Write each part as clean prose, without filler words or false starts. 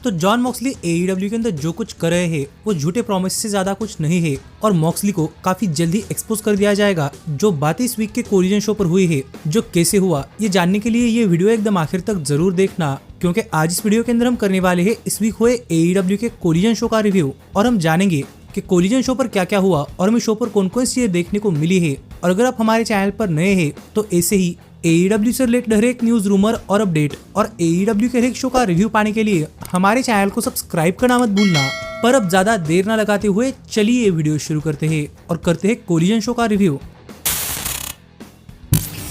तो John Moxley AEW के अंदर जो कुछ कर रहे हैं वो झूठे प्रॉमिस से ज्यादा कुछ नहीं है और मॉक्सली को काफी जल्दी एक्सपोज कर दिया जाएगा। जो बातें इस वीक के कोलिजन शो पर हुई है, जो कैसे हुआ, ये जानने के लिए ये वीडियो एकदम आखिर तक जरूर देखना, क्योंकि आज इस वीडियो के अंदर हम करने वाले हैं इस वीक हुए AEW के कोलिजन शो का रिव्यू और हम जानेंगे कि कोलिजन शो पर क्या क्या हुआ और हमें शो पर कौन कौन सी चीजें देखने को मिली है। और अगर आप हमारे चैनल पर नए हैं तो ऐसे ही AEW से रिलेटेड हर एक न्यूज, रूमर और अपडेट और AEW के हर एक शो का रिव्यू पाने के लिए हमारे चैनल को सब्सक्राइब करना मत भूलना। पर अब ज्यादा देर न लगाते हुए चलिए ये वीडियो शुरू करते हैं और करते हैं कोलिजन शो का रिव्यू।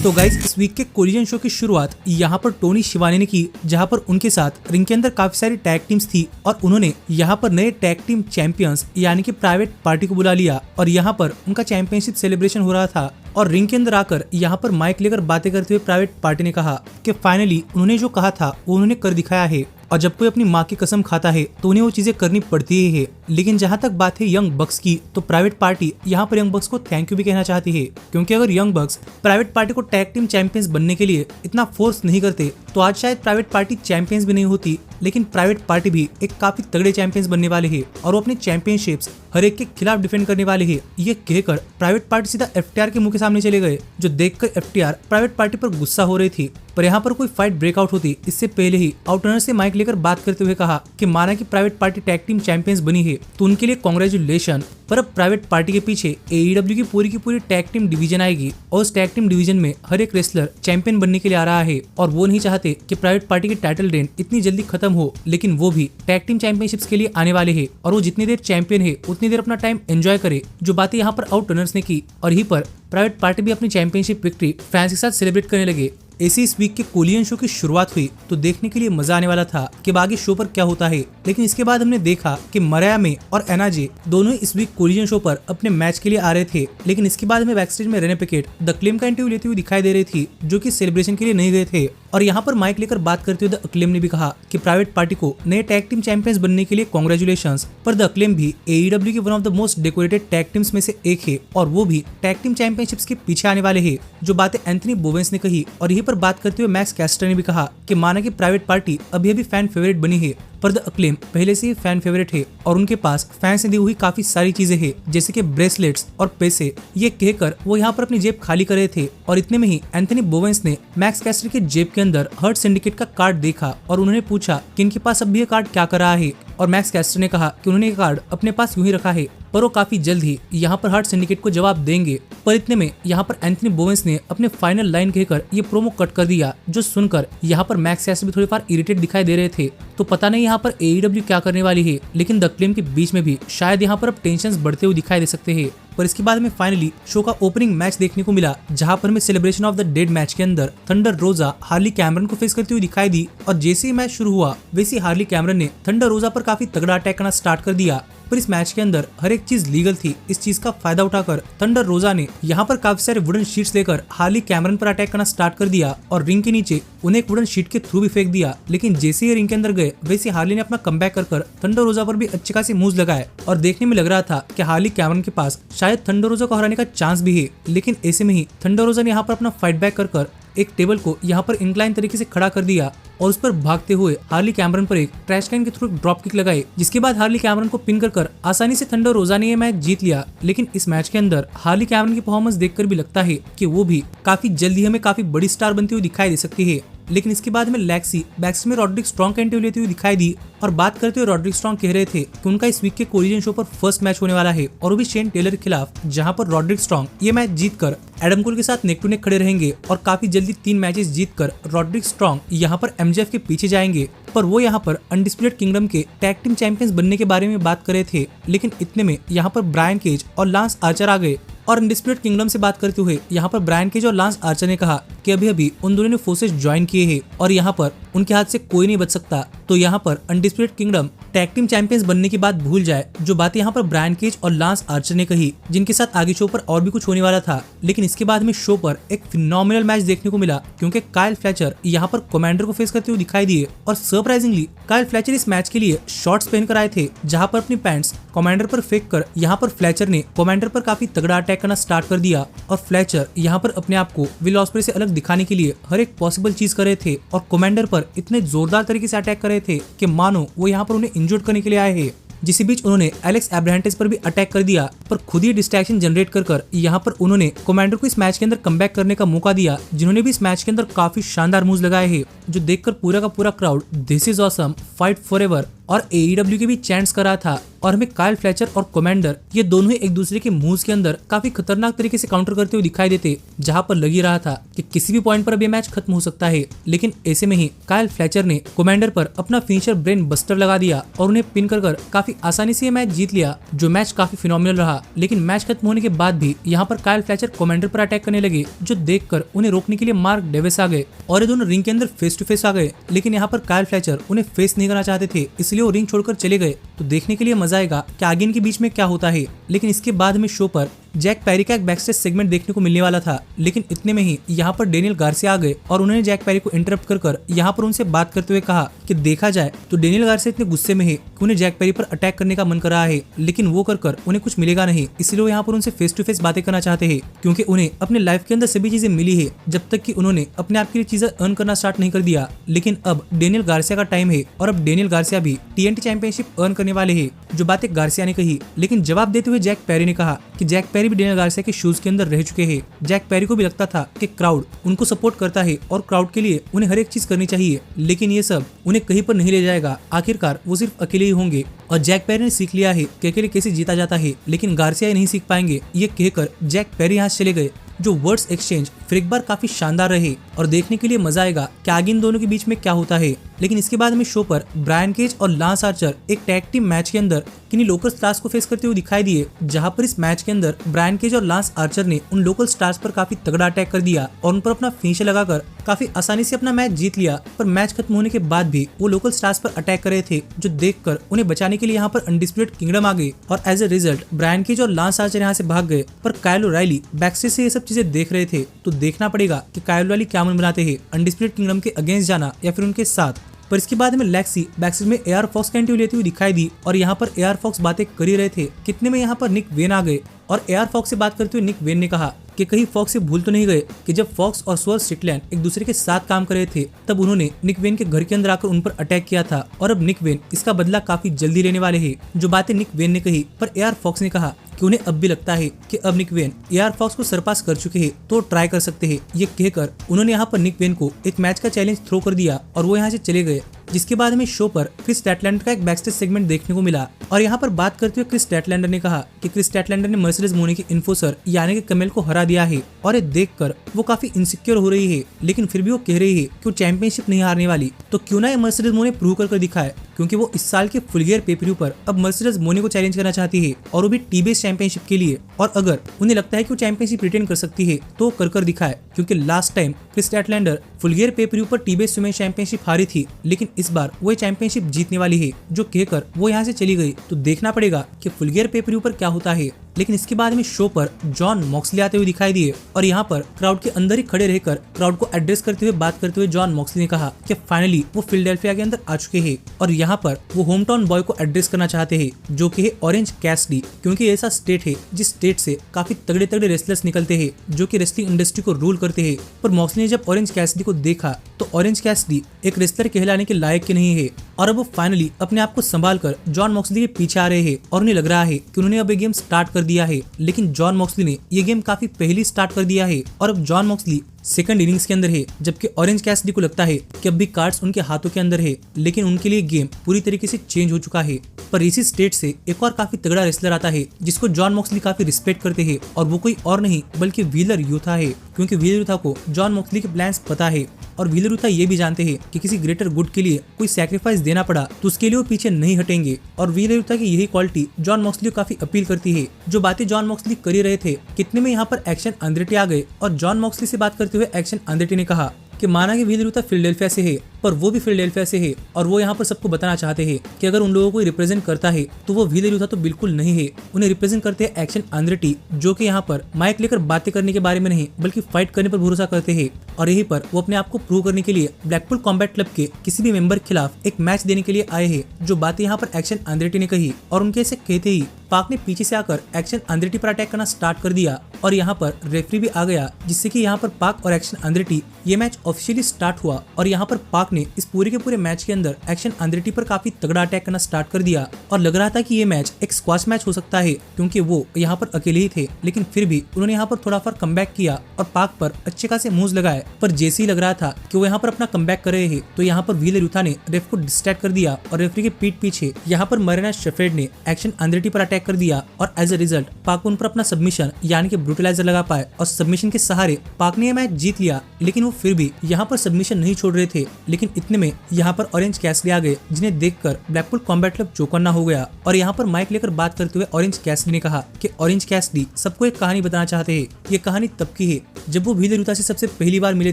तो गाइज, इस वीक के कोलिजन शो की शुरुआत यहाँ पर टोनी शिवानी ने की, जहाँ पर उनके साथ रिंग के अंदर काफी सारी टैग टीम्स थी और उन्होंने यहाँ पर नए टैग टीम चैंपियंस यानी कि प्राइवेट पार्टी को बुला लिया और यहाँ पर उनका चैंपियनशिप सेलिब्रेशन हो रहा था। और रिंग के अंदर आकर यहाँ पर माइक लेकर बातें करते हुए प्राइवेट पार्टी ने कहा कि फाइनली उन्होंने जो कहा था वो उन्होंने कर दिखाया है और जब कोई अपनी माँ की कसम खाता है तो उन्हें वो चीजें करनी पड़ती ही है। लेकिन जहाँ तक बात है यंग बक्स की, तो प्राइवेट पार्टी यहाँ पर यंग बक्स को थैंक यू भी कहना चाहती है, क्योंकि अगर यंग बक्स प्राइवेट पार्टी को टैग टीम चैंपियंस बनने के लिए इतना फोर्स नहीं करते तो आज शायद प्राइवेट पार्टी चैंपियंस भी नहीं होती। लेकिन प्राइवेट पार्टी भी एक काफी तगड़े चैंपियंस बनने वाले हैं और वो अपने चैंपियनशिप्स हर एक के खिलाफ डिफेंड करने वाले हैं। ये कहकर प्राइवेट पार्टी सीधा FTR के मुंह के सामने चले गए, जो देखकर FTR प्राइवेट पार्टी पर गुस्सा हो रही थी। पर यहाँ पर कोई फाइट ब्रेकआउट होती इससे पहले ही आउटरनर से माइक लेकर बात करते हुए कहा कि माना कि private party tag team champions बनी है तो उनके लिए कांग्रेचुलेशन। पर अब प्राइवेट पार्टी के पीछे AEW की पूरी टैग टीम डिवीजन आएगी और उस टैग टीम डिवीजन में हर एक रेसलर चैंपियन बनने के लिए आ रहा है और वो नहीं चाहते कि प्राइवेट पार्टी की टाइटल रेन इतनी जल्दी खत्म हो। लेकिन वो भी टैग टीम चैंपियनशिप्स के लिए आने वाले हैं और वो जितनी देर चैंपियन है उतनी देर अपना टाइम एंजॉय करे, जो बातें यहाँ पर आउटरनर्स ने की। और यहीं पर प्राइवेट पार्टी भी अपनी चैंपियनशिप विक्ट्री फैंस के साथ सेलिब्रेट करने लगे। ऐसे इस वीक के कोलिजन शो की शुरुआत हुई तो देखने के लिए मजा आने वाला था कि आगे शो पर क्या होता है। लेकिन इसके बाद हमने देखा कि मराया में और एनाजे दोनों इस वीक कोलिजन शो पर अपने मैच के लिए आ रहे थे। लेकिन इसके बाद हमें बैकस्टेज में रेने पिकेट द अक्लेम का इंटरव्यू लेते हुए दिखाई दे रही थी, जो कि सेलिब्रेशन के लिए नहीं गए थे। और यहाँ पर माइक लेकर बात करते हुए द अक्लेम ने भी कहा कि प्राइवेट पार्टी को नए टैग टीम चैंपियंस बनने के लिए कांग्रेचुलेशंस। पर द अक्लेम भी AEW के one of the most decorated tag teams में से एक है और वो भी टैग टीम चैंपियनशिप्स के पीछे आने वाले हैं, जो बातें एंथनी बोवेंस ने कही। और यहीं पर बात करते हुए मैक्स कैस्टर ने भी कहा कि माना कि प्राइवेट पार्टी अभी फैन फेवरेट बनी है, पर द अक्लेम पहले से ही फैन फेवरेट है और उनके पास फैंस ने दी हुई काफी सारी चीजें हैं, जैसे कि ब्रेसलेट्स और पैसे। ये कहकर वो यहाँ पर अपनी जेब खाली कर रहे थे और इतने में ही एंथनी बोवेंस ने मैक्स कैस्टर के जेब के अंदर हर्ट सिंडिकेट का कार्ड देखा और उन्होंने पूछा कि इनके पास अब भी ये कार्ड क्या कर रहा है। और मैक्स कैस्टर ने कहा कि उन्होंने ये कार्ड अपने पास यूं ही रखा है, पर वो काफी जल्द ही यहाँ पर हार्ट सिंडिकेट को जवाब देंगे। पर इतने में यहाँ पर एंथनी बोवेंस ने अपने फाइनल लाइन कहकर ये प्रोमो कट कर दिया, जो सुनकर यहाँ पर मैक्स कैस्टर भी थोड़ी बार इरिटेट दिखाई दे रहे थे। तो पता नहीं यहाँ पर AEW क्या करने वाली है, लेकिन द अक्लेम के बीच में भी शायद यहाँ पर अब टेंशंस बढ़ते हुए दिखाई दे सकते हैं। पर इसके बाद हमें फाइनली शो का ओपनिंग मैच देखने को मिला, जहां पर हमें celebration of the dead match के अंदर थंडर रोजा हार्ली कैमरन को फेस करती हुई दिखाई दी। और जैसे ही मैच शुरू हुआ वैसे ही हार्ली कैमरन ने थंडर रोजा पर काफी तगड़ा अटैक करना स्टार्ट कर दिया। पर इस मैच के अंदर हर एक चीज लीगल थी। इस चीज का फायदा उठाकर थंडर रोजा ने यहाँ पर काफी सारे वुडन शीट्स लेकर हार्ली कैमरन पर अटैक करना स्टार्ट कर दिया और रिंग के नीचे उन्हें एक वुडन शीट के थ्रू भी फेंक दिया। लेकिन जैसे ही रिंग के अंदर गए वैसे हार्ली ने अपना कमबैक कर थंडर रोजा पर भी अच्छे खासे मूव्स लगाए और देखने में लग रहा था कि हार्ली कैमरन के पास शायद थंडर रोजा को हराने का चांस भी है। लेकिन ऐसे में ही थंडर रोजा ने यहाँ पर अपना फाइट बैक कर एक टेबल को यहाँ पर इंक्लाइन तरीके से खड़ा कर दिया और उस पर भागते हुए हार्ली कैमरन पर एक ट्रैश कैन के थ्रू ड्रॉप किक लगाई, जिसके बाद हार्ली कैमरन को पिन कर आसानी से थंडर रोजा ने ये मैच जीत लिया। लेकिन इस मैच के अंदर हार्ली कैमरन की परफॉर्मेंस देखकर भी लगता है कि वो भी काफी जल्दी हमें काफी बड़ी स्टार बनती हुई दिखाई दे सकती है। लेकिन इसके बाद हमें लैक्सी बैक्स में रॉड्रिक स्ट्रॉन्ग का इंटरव्यू लेती हुई दिखाई दी और बात करते हुए रॉड्रिक स्ट्रॉन्ग कह रहे थे कि उनका इस वीक के कोलिजन शो पर फर्स्ट मैच होने वाला है और वो भी शेन टेलर के खिलाफ, जहां पर रॉड्रिक स्ट्रॉन्ग ये मैच जीतकर एडम कोल के साथ नेक टू नेक खड़े रहेंगे और काफी जल्दी 3 मैचेस जीतकर रॉड्रिक स्ट्रॉन्ग यहाँ पर MJF के पीछे जाएंगे। पर वो यहाँ पर अनडिस्प्यूटेड किंगडम के टैग टीम चैंपियंस बनने के बारे में बात कर रहे थे। लेकिन इतने में यहाँ पर ब्रायन केज और लांस आर्चर आ गए और अनडिस्प्यूटेड किंगडम से बात करते हुए यहाँ पर ब्रायन केज और लांस आर्चर ने कहा कि अभी उन दोनों ने फोर्सेस ज्वाइन किए हैं और यहाँ पर उनके हाथ से कोई नहीं बच सकता। तो यहाँ पर undisputed kingdom tag team champions बनने की बात भूल जाए, जो बात यहाँ पर ब्रायन केज और लांस आर्चर ने कही, जिनके साथ आगे शो पर और भी कुछ होने वाला था। लेकिन इसके बाद में शो पर एक फिनोमिनल मैच देखने को मिला, क्योंकि काइल फ्लेचर यहाँ पर कमांडर को फेस करते हुए दिखाई दिए और सरप्राइजिंगली काइल फ्लेचर इस मैच के लिए शॉर्ट्स पहनकर आए थे, जहाँ पर अपनी पैंट्स कमांडर पर फेंक कर यहाँ पर फ्लेचर ने कमांडर पर काफी तगड़ा अटैक करना स्टार्ट कर दिया और फ्लेचर यहाँ पर अपने आप को विल ऑस्प्रे से अलग दिखाने के लिए हर एक पॉसिबल चीज कर रहे थे और कमांडर पर इतने जोरदार तरीके से अटैक कर रहे थे कि मानो वो यहाँ पर उन्हें इंजर्ड करने के लिए आए हैं। जिस बीच उन्होंने एलेक्स एब्राहंटेस पर भी अटैक कर दिया, पर खुद ही डिस्ट्रैक्शन जनरेट कर यहाँ पर उन्होंने कमांडर को इस मैच के अंदर कमबैक करने का मौका दिया, जिन्होंने भी इस मैच के अंदर काफी शानदार मूव्स लगाए हैं, जो देखकर पूरा का पूरा crowd this is awesome, fight forever और AEW के भी चैंट्स कर रहा था। और हमें काइल फ्लेचर और कमांडर ये दोनों ही एक दूसरे के मूव्स के अंदर काफी खतरनाक तरीके से काउंटर करते हुए दिखाई देते, जहां पर लग ही रहा था कि किसी भी पॉइंट पर अब ये मैच खत्म हो सकता है। लेकिन ऐसे में ही काइल फ्लेचर ने कमांडर पर अपना फिनिशर ब्रेन बस्टर लगा दिया और उन्हें पिन कर काफी आसानी से ये मैच जीत लिया, जो मैच काफी फिनोमिनल रहा। लेकिन मैच खत्म होने के बाद भी यहाँ पर काइल फ्लेचर कमांडर पर अटैक करने लगे, जो देखकर उन्हें रोकने के लिए मार्क डेविस आ गए और ये दोनों रिंग के अंदर फेस टू फेस आ गए। लेकिन यहाँ पर काइल फ्लेचर उन्हें फेस नहीं करना चाहते थे, इसलिए वो रिंग छोड़कर चले गए। तो देखने के लिए मजा आएगा कि आगे इनके बीच में क्या होता है। लेकिन इसके बाद हमें शो पर जैक पेरी का एक बैकस्टेज सेगमेंट देखने को मिलने वाला था, लेकिन इतने में ही यहाँ पर डेनियल गार्सिया आ गए और उन्होंने जैक पेरी को इंटरप्ट कर यहाँ पर उनसे बात करते हुए कहा कि देखा जाए तो डेनियल गार्सिया इतने गुस्से में है कि उन्हें जैक पेरी पर अटैक करने का मन कर रहा है, लेकिन वो कर उन्हें कुछ मिलेगा नहीं, इसलिए वो यहाँ पर उनसे फेस टू फेस बातें करना चाहते हैं, क्योंकि उन्हें अपने लाइफ के अंदर सभी चीजें मिली है जब तक कि उन्होंने अपने आप के लिए चीजें अर्न करना स्टार्ट नहीं कर दिया। लेकिन अब डेनियल गार्सिया का टाइम है और अब डेनियल गार्सिया भी TNT चैंपियनशिप अर्न करने वाले है, जो बातें गार्सिया ने कही। लेकिन जवाब देते हुए जैक पेरी ने कहा कि जैक पेरी भी डेनियल गार्सिया के शूज के अंदर रह चुके हैं। जैक पेरी को भी लगता था कि क्राउड उनको सपोर्ट करता है और क्राउड के लिए उन्हें हर एक चीज करनी चाहिए, लेकिन ये सब उन्हें कहीं पर नहीं ले जाएगा। आखिरकार वो सिर्फ अकेले ही होंगे और जैक पेरी ने सीख लिया है कि अकेले कैसे जीता जाता है, लेकिन गार्सिया नहीं सीख पाएंगे। ये कहकर जैक पेरी यहाँ चले गए। जो वर्ड्स एक्सचेंज फिर एक बार काफी शानदार रहे और देखने के लिए मजा आएगा कि आगे इन दोनों के बीच में क्या होता है। लेकिन इसके बाद हमें शो पर ब्रायन केज और लांस आर्चर एक टैग टीम मैच के अंदर किन्हीं लोकल स्टार्स को फेस करते हुए दिखाई दिए, जहां पर इस मैच के अंदर ब्रायन केज और लांस आर्चर ने उन लोकल स्टार्स पर काफी तगड़ा अटैक कर दिया और उन पर अपना फिनिशर लगाकर काफी आसानी से अपना मैच जीत लिया। पर मैच खत्म होने के बाद भी वो लोकल स्टार्स पर अटैक कर रहे थे, जो देखकर उन्हें बचाने के लिए यहाँ पर अनडिस्प्यूटेड किंगडम आ गई और as a result Brian Cage और लांस आर्चर यहाँ से भाग गए। पर काइल ओराइली बैकस्टेज से ये सब चीजें देख रहे थे, तो देखना पड़ेगा कि काइल ओराइली क्या मन बनाते हैं, अनडिस्प्यूटेड किंगडम के अगेंस्ट जाना या फिर उनके साथ। पर इसके बाद में लेक्सी बैकस्टेज में AR फॉक्स का इंटरव्यू लेती हुई दिखाई दी और यहाँ पर AR फॉक्स बातें कर ही रहे थे। कितने में यहाँ पर निक वेन आ गए और AR फॉक्स से बात करते हुए निक वेन ने कहा कि कहीं फॉक्स से भूल तो नहीं गए कि जब फॉक्स और स्वर्ल स्ट्रिकलैंड एक दूसरे के साथ काम कर रहे थे, तब उन्होंने निक वेन के घर के अंदर आकर उन पर अटैक किया था और अब निक वेन इसका बदला काफी जल्दी लेने वाले हैं। जो बातें निक वेन ने कही, पर AR फॉक्स ने कहा कि उन्हें अब भी लगता है कि अब निक वेन AR फॉक्स को सरपास कर चुके हैं, तो ट्राई कर सकते हैं। ये कहकर उन्होंने यहाँ पर निक वेन को एक मैच का चैलेंज थ्रो कर दिया और वो यहाँ से चले गए। जिसके बाद हमें शो पर क्रिस स्टैटलैंडर का एक बैकस्टेज सेगमेंट देखने को मिला और यहाँ पर बात करते हुए क्रिस स्टैटलैंडर ने कहा कि क्रिस स्टैटलैंडर ने मर्सिडीज मोने की इन्फोसर यानी कि कमेल को हरा दिया है और ये देखकर वो काफी इनसिक्योर हो रही है, लेकिन फिर भी वो कह रही है कि वो चैंपियनशिप नहीं हारने वाली। तो क्यों ना ये मर्सिडीज मोने प्रूव कर दिखाए, क्योंकि वो इस साल के फुल गियर पेपरव्यू पर अब मर्सिडीज मोने को चैलेंज करना चाहती है और वो भी टी-बेस चैंपियनशिप के लिए। और अगर उन्हें लगता है कि वो चैंपियनशिप रिटेन कर सकती है तो वो कर दिखाए, क्योंकि last time Kris Statlander full gear pay per view पर टी-बेस वुमेन चैंपियनशिप हारी थी, लेकिन इस बार वो चैंपियनशिप जीतने वाली है, जो कहकर वो यहाँ से चली गई। तो देखना पड़ेगा कि फुल गियर पेपरव्यू पर क्या होता है। लेकिन इसके बाद में शो पर जॉन मॉक्सली आते हुए दिखाई दिए और यहाँ पर क्राउड के अंदर ही खड़े रहकर क्राउड को एड्रेस करते हुए बात करते हुए जॉन मॉक्सली ने कहा कि फाइनली वो फिलाडेल्फिया के अंदर आ चुके हैं और यहाँ पर वो होम टाउन बॉय को एड्रेस करना चाहते हैं, जो कि है ऑरेंज कैसिडी, क्योंकि ऐसा स्टेट है जिस स्टेट से काफी तगड़े तगड़े रेसलर्स निकलते हैं जो कि रेसलिंग इंडस्ट्री को रूल करते हैं। पर मॉक्सली ने जब ऑरेंज कैसिडी को देखा तो ऑरेंज कैसिडी एक रेसलर कहलाने के लायक के नहीं है और अब वो फाइनली अपने आप को संभाल कर जॉन मॉक्सली के पीछे आ रहे हैं और उन्हें लग रहा है कि उन्होंने अब ये गेम स्टार्ट कर दिया है। लेकिन जॉन मॉक्सली ने ये गेम काफी पहले स्टार्ट कर दिया है और अब जॉन मॉक्सली सेकंड इनिंग्स के अंदर है, जबकि ऑरेंज कैसिडी को लगता है कि अब भी कार्ड्स उनके हाथों के अंदर है, लेकिन उनके लिए गेम पूरी तरीके से चेंज हो चुका है। पर इसी स्टेट से एक और काफी तगड़ा रेसलर आता है जिसको जॉन मॉक्सली काफी रिस्पेक्ट करते हैं और वो कोई और नहीं बल्कि व्हीलर यूथा है, क्योंकि व्हीलर यूथा को जॉन मॉक्सली के प्लान्स पता है और व्हीलर यूथा ये भी जानते हैं कि किसी ग्रेटर गुड के लिए कोई सैक्रिफाइस देना पड़ा तो उसके लिए वो पीछे नहीं हटेंगे। और व्हीलर यूथा की यही क्वालिटी जॉन मॉक्सली को काफी अपील करती है। जो बातें जॉन मॉक्सली कर ही रहे थे, कितने में यहाँ पर एक्शन अंद्रेटी आ गए और जॉन मॉक्सली से बात करते हुए एक्शन अंद्रेटी ने कहा कि माना कि व्हीलर यूथा फिलाडेल्फिया से है, पर वो भी फिलाडेल्फिया से है और वो यहाँ पर सबको बताना चाहते हैं कि अगर उन लोगों को रिप्रेजेंट करता है तो वो व्हीलर यूथा तो बिल्कुल नहीं है। उन्हें रिप्रेजेंट करते हैं एक्शन एंड्रेटी, जो कि यहाँ पर माइक लेकर बातें करने के बारे में नहीं बल्कि फाइट करने पर भरोसा करते हैं। और यहीं पर वो अपने आप को प्रूव करने के लिए ब्लैकपूल कॉम्बैट क्लब के किसी भी मेंबर के खिलाफ एक मैच देने के लिए आए हैं। जो बातें यहाँ पर एक्शन एंड्रेटी ने कही और उनके ऐसे कहते ही पाक ने पीछे से आकर एक्शन एंड्रेटी पर अटैक करना स्टार्ट कर दिया और यहाँ पर रेफरी भी आ गया, जिससे कि यहाँ पर पाक और एक्शन एंड्रेटी ये मैच ऑफिशियली स्टार्ट हुआ। और यहाँ पर पाक ने इस पूरे के पूरे मैच के अंदर एक्शन एंड्रेटी पर काफी तगड़ा अटैक करना स्टार्ट कर दिया और लग रहा था कि ये मैच एक स्क्वाश मैच हो सकता है, क्योंकि वो यहाँ पर अकेले ही थे। लेकिन फिर भी उन्होंने यहाँ पर थोड़ा फार कमबैक किया और पाक पर अच्छे खासे मूव्स लगाए। पर जैसे ही लग रहा था कि वो यहाँ पर अपना कमबैक कर रहे हैं तो यहाँ पर व्हीलर यूथा ने रेफ को डिस्ट्रैक्ट कर दिया और रेफरी के पीठ पीछे यहाँ पर मरीना शेफर्ड ने एक्शन एंड्रेटी पर अटैक कर दिया और एज अ रिजल्ट पाक उन पर अपना सबमिशन यानी कि ब्रूटलाइजर लगा पाए और सबमिशन के सहारे पाक ने यह मैच जीत लिया। लेकिन वो फिर भी यहाँ पर सबमिशन नहीं छोड़ रहे थे। लेकिन इतने में यहाँ पर ऑरेंज कैसिडी आ गए, जिन्हें देखकर ब्लैकपूल कॉम्बैट क्लब चौकन्ना हो गया। और यहाँ पर माइक लेकर बात करते हुए ऑरेंज कैसिडी ने कहा कि ऑरेंज कैसिडी सबको एक कहानी बताना चाहते हैं। ये कहानी तब की है जब वो व्हीलर यूथा से सबसे पहली बार मिले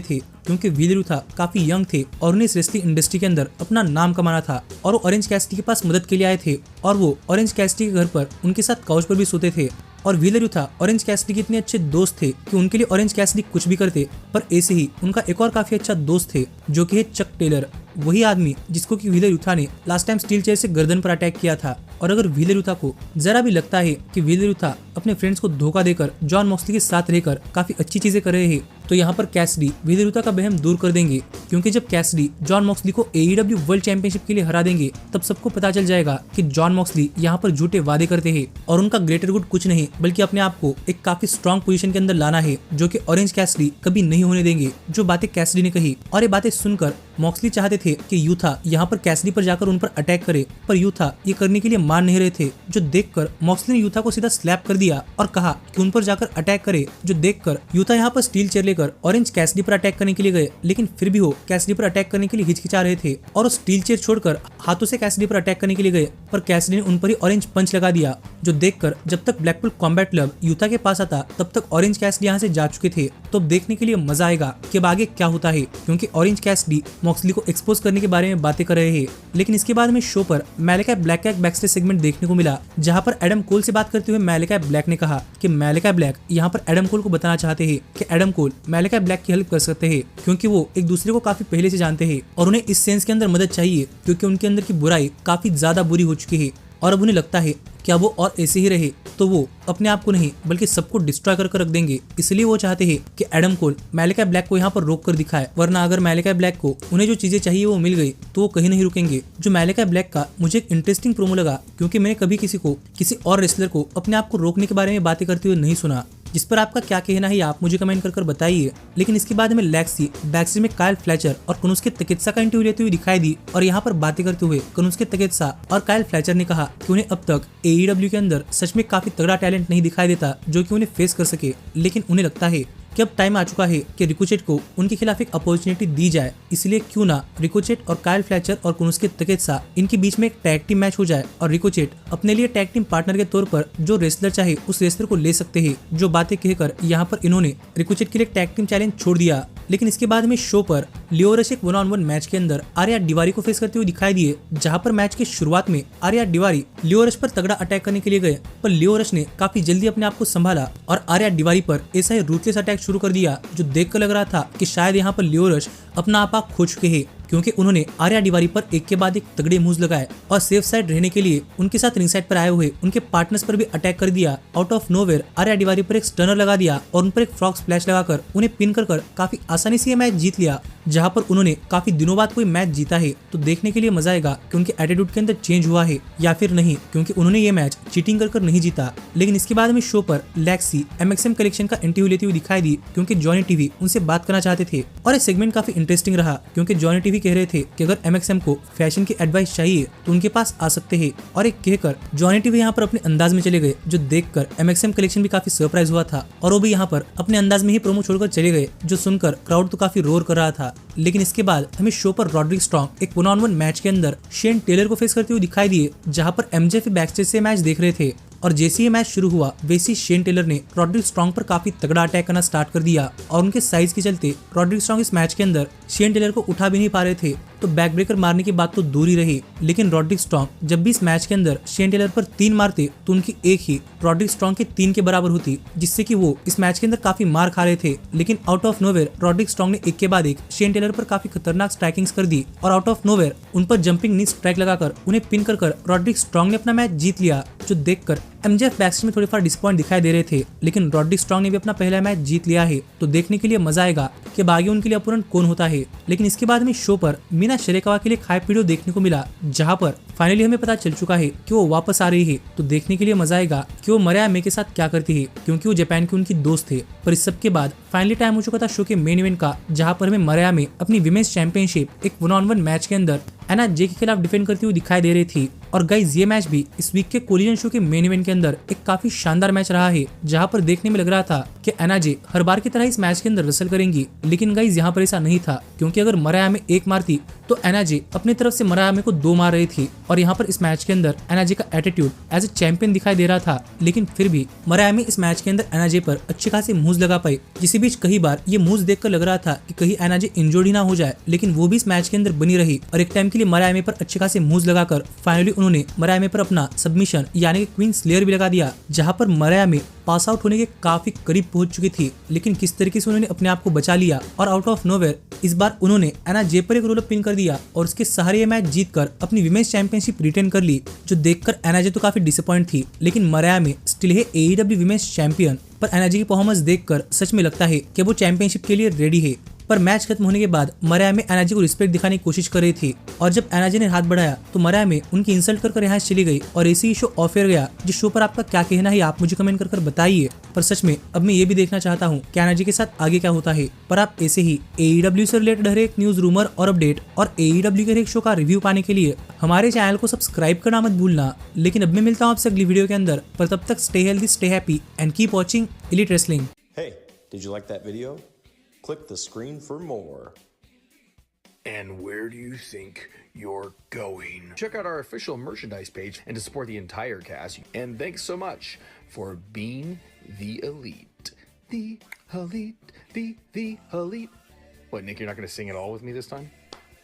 थे, क्योंकि व्हीलर यूथा काफी यंग थे और उन्हें इस रेसलिंग इंडस्ट्री के अंदर अपना नाम कमाना था। और वो ऑरेंज कैसिडी के पास मदद के लिए आए थे और वो ऑरेंज कैसिडी के घर पर उनके साथ काउच पर भी सोते थे। और व्हीलर यूथा ऑरेंज कैसिडी के इतने अच्छे दोस्त थे कि उनके लिए ऑरेंज कैसिडी कुछ भी करते। पर ऐसे ही उनका एक और काफी अच्छा दोस्त थे जो कि है चक टेलर, वही आदमी जिसको कि व्हीलर यूथा ने लास्ट टाइम स्टील चेयर से गर्दन पर अटैक किया था। और अगर व्हीलर यूथा को जरा भी लगता है कि व्हीलर यूथा अपने फ्रेंड्स को धोखा देकर जॉन मॉक्सली के साथ रहकर काफी अच्छी चीजें कर रहे हैं तो यहाँ पर कैसिडी व्हीलर यूथा का वहम दूर कर देंगे। क्योंकि जब कैसिडी जॉन मॉक्सली को AEW वर्ल्ड चैंपियनशिप के लिए हरा देंगे तब सबको पता चल जाएगा कि जॉन मॉक्सली यहाँ पर झूठे वादे करते हैं और उनका ग्रेटर गुड कुछ नहीं बल्कि अपने आप को एक काफी स्ट्रॉन्ग पोजीशन के अंदर लाना है, जो कि ऑरेंज कैसिडी कभी नहीं होने देंगे। जो बातें कैसिडी ने कही और ये बातें सुनकर मॉक्सली चाहते थे कि यूथा यहाँ पर कैसिडी पर जाकर उन पर अटैक करे, पर यूथा ये करने के लिए मान नहीं रहे थे। जो देखकर मॉक्सली ने यूथा को सीधा स्लैप कर दिया और कहा कि उन पर जाकर अटैक करे। जो देखकर यूथा यहाँ पर स्टील चेयर लेकर ऑरेंज कैसिडी पर अटैक करने के लिए गए, लेकिन फिर भी वो कैसिडी पर अटैक करने के लिए हिचकिचा रहे थे और वो स्टील चेयर छोड़कर हाथों से कैसिडी पर अटैक करने के लिए गए, पर कैसिडी ने उन पर ही ऑरेंज पंच लगा दिया। जो देखकर जब तक ब्लैकपूल कॉम्बैट क्लब यूथा के पास आता तब तक ऑरेंज कैसिडी यहाँ से जा चुके थे। तो अब देखने के लिए मजा आएगा कि अब आगे क्या होता है, क्योंकि ऑरेंज कैसिडी मॉक्सली को एक्सपोज करने के बारे में बातें कर रहे हैं। लेकिन इसके बाद में शो पर मैलिका ब्लैक का एक बैकस्टेज सेगमेंट देखने को मिला, जहाँ पर एडम कोल से बात करते हुए मैलिका ब्लैक ने कहा कि मैलिका ब्लैक यहाँ पर एडम कोल को बताना चाहते हैं कि एडम कोल मैलिका ब्लैक की हेल्प कर सकते हैं, क्योंकि वो एक दूसरे को काफी पहले से जानते हैं और उन्हें इस सेंस के अंदर मदद चाहिए क्योंकि उनके अंदर की बुराई काफी ज्यादा बुरी हो चुकी है और अब उन्हें लगता है क्या वो और ऐसे ही रहे तो वो अपने आप को नहीं बल्कि सबको डिस्ट्रॉय कर रख देंगे। इसलिए वो चाहते हैं कि एडम कोल मैलिका ब्लैक को यहाँ पर रोक कर दिखाए, वरना अगर मैलिका ब्लैक को उन्हें जो चीजें चाहिए वो मिल गई तो वो कहीं नहीं रुकेंगे। जो मैलिका ब्लैक का मुझे एक इंटरेस्टिंग प्रोमो लगा, क्योंकि मैंने कभी किसी को किसी और रेसलर को अपने आप को रोकने के बारे में बातें करते हुए नहीं सुना, जिस पर आपका क्या कहना है आप मुझे कमेंट कर बताइए। लेकिन इसके बाद में लेक्सी बैकस्टेज में काइल फ्लेचर और कनुस्के तकेत्सा का इंटरव्यू लेते हुए दिखाई दी और यहाँ पर बातें करते हुए कनुस्के तकेत्सा और काइल फ्लेचर ने कहा कि उन्हें अब तक AEW के अंदर सच में काफी तगड़ा टैलेंट नहीं दिखाई देता जो कि उन्हें फेस कर सके, लेकिन उन्हें लगता है कि अब टाइम आ चुका है कि रिकोचेट को उनके खिलाफ एक अपॉर्चुनिटी दी जाए। इसलिए क्यों ना रिकोचेट और काइल फ्लेचर और कनुस्के तकेत्सा इनके बीच में एक टैग टीम मैच हो जाए और रिकोचेट अपने लिए टैग टीम पार्टनर के तौर पर जो रेसलर चाहे उस रेसलर को ले सकते हैं। जो बातें कहकर यहाँ पर इन्होंने रिकोचेट के लिए टैग टीम चैलेंज छोड़ दिया। लेकिन इसके बाद में शो पर लियो रश एक 1-on-1 मैच के अंदर आर्या डिवारी को फेस करते हुए दिखाई दिए, जहां पर मैच के शुरुआत में आर्या डिवारी लियो रश पर तगड़ा अटैक करने के लिए गए, पर लियो रश ने काफी जल्दी अपने आप को संभाला और आर्या डिवारी पर ऐसा ही रूथलेस अटैक शुरू कर दिया जो देखकर लग रहा था कि शायद यहाँ पर लियो रश अपना आपा खो चुके हैं, क्योंकि उन्होंने आर्या डिवारी पर एक के बाद एक तगड़े मूव्स लगाए और सेफ साइड रहने के लिए उनके साथ रिंग साइड पर आए हुए उनके पार्टनर्स पर भी अटैक कर दिया। आउट ऑफ नोवेयर आर्या डिवारी पर एक स्टनर लगा दिया और उन पर एक फ्रॉग स्प्लैश लगाकर उन्हें पिन कर काफी आसानी से ये मैच जीत लिया, जहां पर उन्होंने काफी दिनों बाद कोई मैच जीता है। तो देखने के लिए मजा आएगा कि उनके एटीट्यूड के अंदर चेंज हुआ है या फिर नहीं, क्योंकि उन्होंने ये मैच चीटिंग कर नहीं जीता। लेकिन इसके बाद में शो पर लेक्सी MXM कलेक्शन का इंटरव्यू लेती हुई दिखाई दी, क्योंकि जॉनी टीवी उनसे बात करना चाहते थे और ये सेगमेंट काफी इंटरेस्टिंग रहा, क्योंकि जॉनी टीवी कह रहे थे कि अगर MXM को फैशन की एडवाइस चाहिए तो उनके पास आ सकते हैं। और एक कहकर जॉनी टीवी यहाँ पर अपने अंदाज में चले गए, जो देखकर MXM कलेक्शन भी काफी सरप्राइज हुआ था और वो भी यहाँ पर अपने अंदाज में ही प्रोमो छोड़कर चले गए, जो सुनकर क्राउड तो काफी रोर कर रहा था। लेकिन इसके बाद हमें शो पर रॉड्रिक स्ट्रॉन्ग एक 1-on-1 मैच के अंदर शेन टेलर को फेस करते हुए दिखाई दिए, जहां पर MJF बैकस्टेज से मैच देख रहे थे और जैसे ये मैच शुरू हुआ वैसे शेन टेलर ने रॉड्रिक स्ट्रॉन्ग पर काफी तगड़ा अटैक करना स्टार्ट कर दिया और उनके साइज के चलते रॉड्रिक स्ट्रॉन्ग इस मैच के अंदर शेन टेलर को उठा भी नहीं पा रहे थे। तो बैक ब्रेकर मारने की बात तो दूर ही रही, लेकिन रॉड्रिक स्ट्रॉन्ग जब भी इस मैच के अंदर शेन टेलर पर 3 मारते तो उनकी एक ही रॉड्रिक स्ट्रॉन्ग के 3 के बराबर होती, जिससे कि वो इस मैच के अंदर काफी मार खा रहे थे। लेकिन out of nowhere Rodrick strong ने एक के बाद एक शेन टेलर पर काफी खतरनाक स्ट्राइकिंग्स कर दी और आउट ऑफ नोवेयर उन पर जंपिंग नी स्ट्राइक लगाकर उन्हें पिन कर रॉड्रिक स्ट्रॉन्ग ने अपना मैच जीत लिया, जो देखकर एमजेएफ बैक्स्टेज में थोड़ी फार डिसअपॉइंट दिखाई दे रहे थे। लेकिन रॉड्रिक स्ट्रॉन्ग ने भी अपना पहला मैच जीत लिया है, तो देखने के लिए मजा आएगा कि आगे उनके लिए अपोनेंट कौन होता है। लेकिन इसके बाद हमें शो पर मीना शेरेकावा के लिए हाइप वीडियो देखने को मिला, जहां पर फाइनली हमें पता चल चुका है कि वो वापस आ रही है। तो देखने के लिए मजा आएगा कि वो मरिया मे के साथ क्या करती है, क्योंकि वो जापान के उनकी दोस्त थे। पर इस सब के बाद फाइनली टाइम हो चुका था शो के मेन इवेंट का, जहां पर हमें मरिया मे अपनी विमेंस चैंपियनशिप एक 1-on-1 मैच के अंदर एना जे के खिलाफ डिफेंड करती हुई दिखाई दे रही थी। और गाइज ये मैच भी इस वीक के कोलिजन शो के मेन इवेंट के अंदर एक काफी शानदार मैच रहा है, जहां पर देखने में लग रहा था कि एना जे हर बार की तरह इस मैच के अंदर रसल करेंगी। लेकिन गाइज यहाँ पर ऐसा नहीं था, क्योंकि अगर मरिया मे एक मारती तो एना जे अपनी तरफ से मरिया मे को 2 मार रही थी। और यहाँ पर इस मैच के अंदर एना जे का एटीट्यूड एज ए चैंपियन दिखाई दे रहा था, लेकिन फिर भी मरिया मे इस मैच के अंदर एना जे पर अच्छे खासे मूव्स लगा पाई। जिस बीच कई बार ये मूव्स देखकर लग रहा था कि कहीं एना जे इंजर्ड ही ना हो जाए, लेकिन वो भी इस मैच के अंदर बनी रही और एक टाइम के लिए मरिया मे पर अच्छे खासे मूव्स लगाकर फाइनली उन्होंने मरिया मे पर अपना सबमिशन यानी कि क्वीन स्लेयर भी लगा दिया, जहां पर मरिया मे पास आउट होने के काफी करीब पहुंच चुकी थी। लेकिन किस तरीके से उन्होंने अपने आप को बचा लिया और आउट ऑफ नोवेयर इस बार उन्होंने एना जे पर एक रोल अप पिन कर दिया और उसके सहारे ये मैच जीतकर अपनी विमेंस चैंपियनशिप रिटेन कर ली, जो देखकर एना जे तो काफी डिसअपॉइंट थी। लेकिन मरिया मे स्टिल है एईडब्ल्यू विमेंस चैंपियन। पर एना जे की परफॉर्मेंस देखकर सच में लगता है कि वो चैंपियनशिप के लिए रेडी है। पर मैच खत्म होने के बाद मरिया मे एना जे को रिस्पेक्ट दिखाने की कोशिश कर रही थी, और जब एना जे ने हाथ बढ़ाया तो मरिया मे उनकी इंसल्ट कर यहाँ से चली गई और ऐसे ही शो ऑफ एयर गया। जिस शो पर आपका क्या कहना है आप मुझे कमेंट कर बताइए। पर सच में अब मैं ये भी देखना चाहता हूँ कि एना जे के साथ आगे क्या होता है। पर आप ऐसे ही एईडब्ल्यू से रिलेटेड हर एक न्यूज, रूमर और अपडेट और एईडब्ल्यू के हर एक शो का रिव्यू पाने के लिए हमारे चैनल को सब्सक्राइब करना मत भूलना। लेकिन अब मैं मिलता हूँ आपसे अगली वीडियो के अंदर, पर तब तक stay healthy, stay happy and keep watching elite wrestling. Hey, did you like that video? Click the screen for more. And where do you think you're going? Check out our official merchandise page and to support the entire cast. And thanks so much for being the elite. The elite, the elite. What, Nick, you're not going to sing it all with me this time?